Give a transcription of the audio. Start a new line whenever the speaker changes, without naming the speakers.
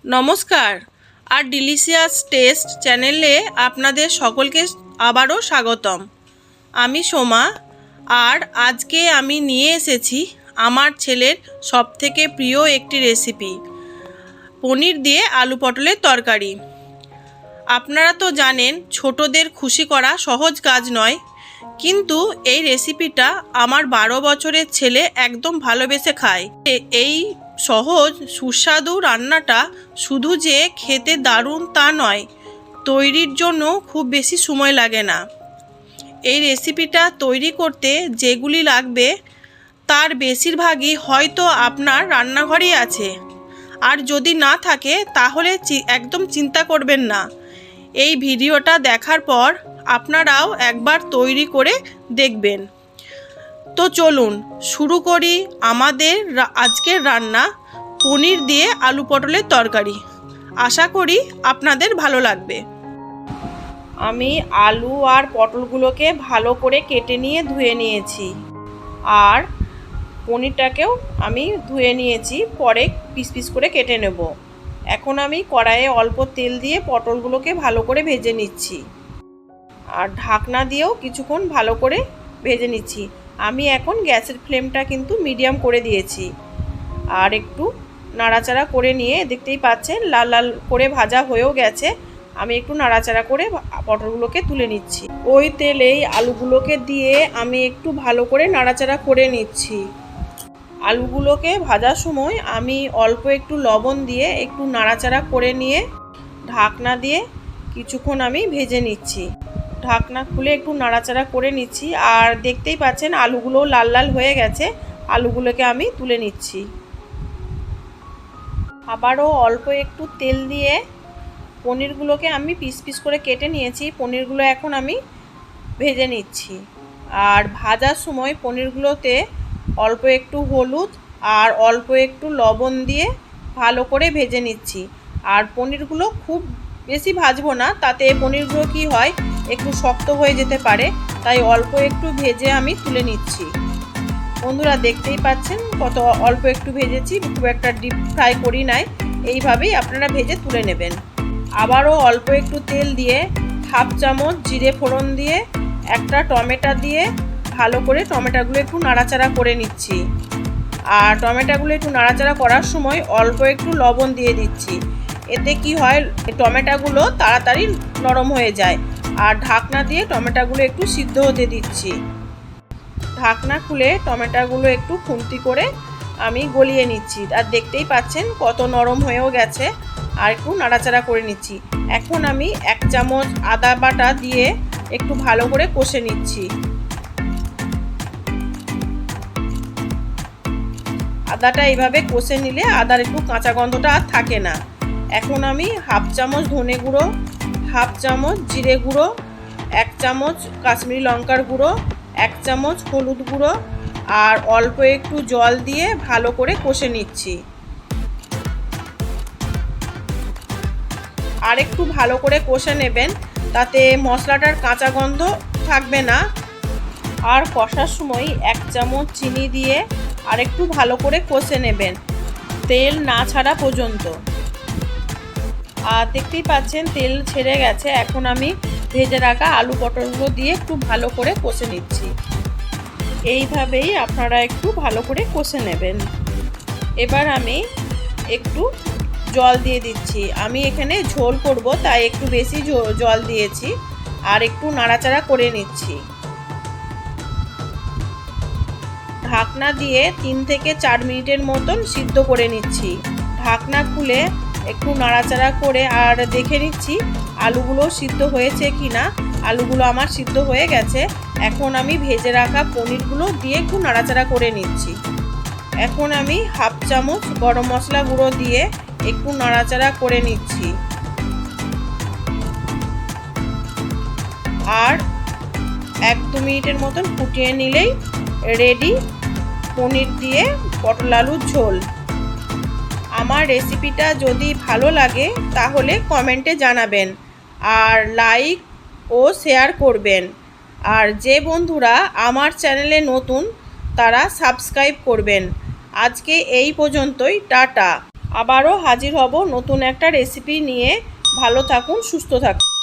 নমস্কার। আর delicious test চ্যানেলে আপনাদের সকলকে আবারও স্বাগতম। আমি সোমা। আর আজকে আমি নিয়ে এসেছি আমার ছেলের সবথেকে প্রিয় একটি রেসিপি, পনির দিয়ে আলু পটলের তরকারি। আপনারা তো জানেন ছোটদের খুশি করা সহজ কাজ নয়, কিন্তু এই রেসিপিটা আমার 12 বছরের ছেলে একদম ভালোবেসে খায়। এই সহজ সুস্বাদু রান্নাটা শুধু যে খেতে দারুণ তা নয়, তৈরির জন্য খুব বেশি সময় লাগে না। এই রেসিপিটা তৈরি করতে যেগুলি লাগবে তার বেশিরভাগই হয়তো আপনার রান্নাঘরেই আছে, আর যদি না থাকে তাহলে একদম চিন্তা করবেন না। এই ভিডিওটা দেখার পর আপনারাও একবার তৈরি করে দেখবেন। তো চলুন শুরু করি আমাদের আজকের রান্না, পনির দিয়ে আলু পটলের তরকারি। আশা করি আপনাদের ভালো লাগবে। আমি আলু আর পটলগুলোকে ভালো করে কেটে নিয়ে ধুয়ে নিয়েছি, আর পনিরটাকেও আমি ধুয়ে নিয়েছি, পরে পিস পিস করে কেটে নেব। এখন আমি কড়াইয়ে অল্প তেল দিয়ে পটলগুলোকে ভালো করে ভেজে নিচ্ছি, আর ঢাকনা দিয়েও কিছুক্ষণ ভালো করে ভেজে নিচ্ছি। আমি এখন গ্যাসের ফ্লেমটা কিন্তু মিডিয়াম করে দিয়েছি, আর একটু নাড়াচাড়া করে নিয়ে দেখতেই পাচ্ছেন লাল লাল করে ভাজা হয়েও গেছে। আমি একটু নাড়াচাড়া করে পটলগুলোকে তুলে নিচ্ছি। ওই তেলেই আলুগুলোকে দিয়ে আমি একটু ভালো করে নাড়াচাড়া করে নিচ্ছি। আলুগুলোকে ভাজার সময় আমি অল্প একটু লবণ দিয়ে একটু নাড়াচাড়া করে নিয়ে ঢাকনা দিয়ে কিছুক্ষণ আমি ভেজে নিচ্ছি। ঢাকনা খুলে একটু নাড়াচাড়া করে নিচ্ছি, আর দেখতেই পাচ্ছেন আলুগুলো লাল লাল হয়ে গেছে। আলুগুলোকে আমি তুলে নিচ্ছি। আবারও অল্প একটু তেল দিয়ে পনিরগুলোকে আমি পিস পিস করে কেটে নিয়েছি। পনিরগুলো এখন আমি ভেজে নিচ্ছি, আর ভাজার সময় পনিরগুলোতে অল্প একটু হলুদ আর অল্প একটু লবণ দিয়ে ভালো করে ভেজে নিচ্ছি। আর পনিরগুলো খুব বেশি ভাজবো না, তাতে পনিরগুলো কি হয় একটু শক্ত হয়ে যেতে পারে, তাই অল্প একটু ভেজে আমি তুলে নিচ্ছি। বন্ধুরা দেখতেই পাচ্ছেন কত অল্প একটু ভেজেছি, খুব একটা ডিপ ফ্রাই করি নাই। এইভাবেই আপনারা ভেজে তুলে নেবেন। আবারও অল্প একটু তেল দিয়ে হাফ চামচ জিরে ফোড়ন দিয়ে একটা টমেটো দিয়ে ভালো করে টমেটোগুলো একটু নাড়াচাড়া করে নিচ্ছি। আর টমেটোগুলো একটু নাড়াচাড়া করার সময় অল্প একটু লবণ দিয়ে দিচ্ছি। এতে কি হয় টমেটোগুলো তাড়াতাড়ি নরম হয়ে যায়। আর ঢাকনা দিয়ে টমেটোগুলো একটু সিদ্ধ হতে দিচ্ছি। ঢাকনা খুলে টমেটোগুলো একটু খুন্তি করে আমি গলিয়ে নিচ্ছি, আর দেখতেই পাচ্ছেন কত নরম হয়েও গেছে। আর একটু নাড়াচাড়া করে নিচ্ছি। এখন আমি 1 চামচ আদা বাটা দিয়ে একটু ভালো করে কষে নিচ্ছি। আদাটা এইভাবে কষে নিলে আদার একটু কাঁচা গন্ধটা আর থাকে না। এখন আমি হাফ চামচ ধনে গুঁড়ো, হাফ চামচ জিরে গুঁড়ো, 1 চামচ কাশ্মীরি লঙ্কার গুঁড়ো, 1 চামচ হলুদ গুঁড়ো আর অল্প একটু জল দিয়ে ভালো করে কষে নিচ্ছি। আর একটু ভালো করে কষে নেবেন, তাতে মশলাটার কাঁচা গন্ধ থাকবে না। আর কষার সময় 1 চামচ চিনি দিয়ে আর একটু ভালো করে কষে নেবেন, তেল না ছাড়া পর্যন্ত। আর দেখতেই পাচ্ছেন তেল ছেড়ে গেছে। এখন আমি ভেজে রাখা আলু পটলগুলো দিয়ে একটু ভালো করে কষে নিচ্ছি। এইভাবেই আপনারা একটু ভালো করে কষে নেবেন। এবার আমি একটু জল দিয়ে দিচ্ছি। আমি এখানে ঝোল করব, তাই একটু বেশি জল দিয়েছি। আর একটু নাড়াচাড়া করে নিচ্ছি। ঢাকনা দিয়ে 3 থেকে 4 মিনিটের মতন সিদ্ধ করে নিচ্ছি। ঢাকনা খুলে একটু নাড়াচাড়া করে আর দেখে নিচ্ছি আলুগুলো সিদ্ধ হয়েছে কি না। আলুগুলো আমার সিদ্ধ হয়ে গেছে। এখন আমি ভেজে রাখা পনিরগুলো দিয়ে একটু নাড়াচাড়া করে নিচ্ছি। এখন আমি হাফ চামচ গরম মশলা গুঁড়ো দিয়ে একটু নাড়াচাড়া করে নিচ্ছি। আর 1-2 মিনিটের মতন ফুটিয়ে নিলেই রেডি পনির দিয়ে পটল আলুর ঝোল। আমার রেসিপিটা যদি ভালো লাগে তাহলে কমেন্টে জানাবেন, আর লাইক ও শেয়ার করবেন। আর যে বন্ধুরা আমার চ্যানেলে নতুন তারা সাবস্ক্রাইব করবেন। আজকে এই পর্যন্তই, টাটা। আবারও হাজির হব নতুন একটা রেসিপি নিয়ে। ভালো থাকুন, সুস্থ থাকুন।